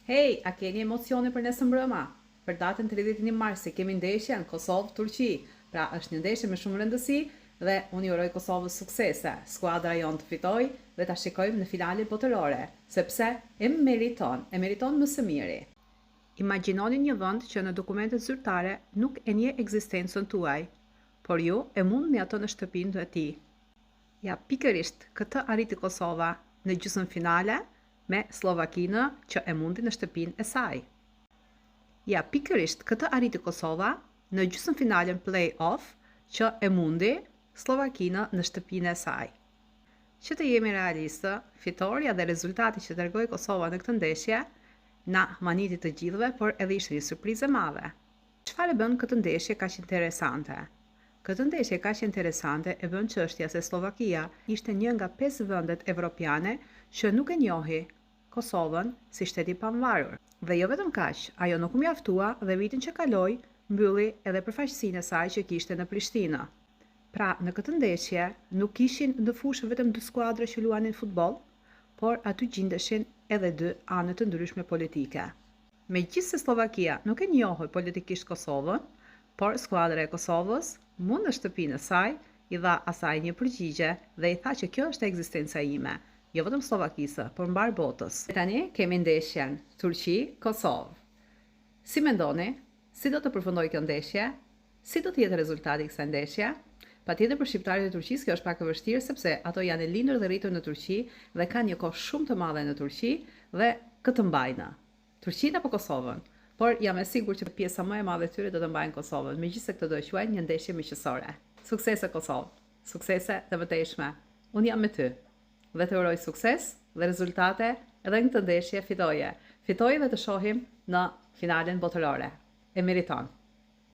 Hej, a keni emocione për nesër mbrëma? Për datën 31 mars kemi ndeshjen Kosovë-Turqi. Pra është një ndeshje me shumë rëndësi dhe unë uroj Kosovës suksese. Skuadra jonë të fitojë dhe ta shikojmë në finalet botërore, sepse e meriton më së miri. Imagjinoni një vend që në dokumentet zyrtare nuk e njeh ekzistencën tuaj, por ju e mundni ato në shtëpinë e tij. Ja, pikërisht këtë arriti Kosova në gjysmëfinale me Slovakinë që e mundi në shtëpinë e saj. Ja, pikërisht këtë arriti Kosova në gjysmëfinalen play-off që e mundi Slovakinë në shtëpinë e saj. Që të jemi realistë, fitoria dhe rezultati që dërgoi Kosova në këtë ndeshje na maniti të gjithëve, por edhe ishte një surprizë e madhe. Çfarë bën këtë ndeshje kaq interesante? Këtë ndeshje kaq interesante e bën çështja se Slovakia ishte një nga 5 vendet evropiane që nuk e njohi Kosovën si shtet i pavarur. Dhe jo vetëm kaq, ajo nuk u mjaftua dhe vitin që kaloi mbylli edhe përfaqësinë e saj që kishte në Prishtinë. Pra, në këtë ndeshje nuk kishin në fushë vetëm 2 skuadra që luanin futboll, por aty gjindeshin edhe 2 anë të ndryshme politike. Megjithëse Slovakia nuk e njohoi politikisht Kosovën, por skuadra e Kosovës mund në shtëpinë e saj i dha asaj një përgjigje dhe i tha që kjo është ekzistenca ime, jo vetëm Slovakisë, por mbar botës. Tani kemi ndeshjen Turqi-Kosovë. Si mendoni, si do të përfundojë kjo ndeshje? Si do të jetë rezultati i kësaj ndeshje? Patjetër për shqiptarët e Turqisë kjo është pak e vështirë sepse ato janë e lindur dhe rritur në Turqi dhe kanë një kohë shumë të madhe në Turqi dhe këtë mbajnë. Turqinë apo Kosovën? Por jam e sigurt që pjesa më e madhe e tyre do të mbajnë Kosovën, megjithëse këtë do e quajnë një ndeshje miqësore. Suksese Kosovë, suksese të vërtetshme. Unë jam me ty dhe të uroj sukses dhe rezultate edhe në këtë ndeshje fitoje. Fitoje dhe të shohim në finalen botërore. E meriton.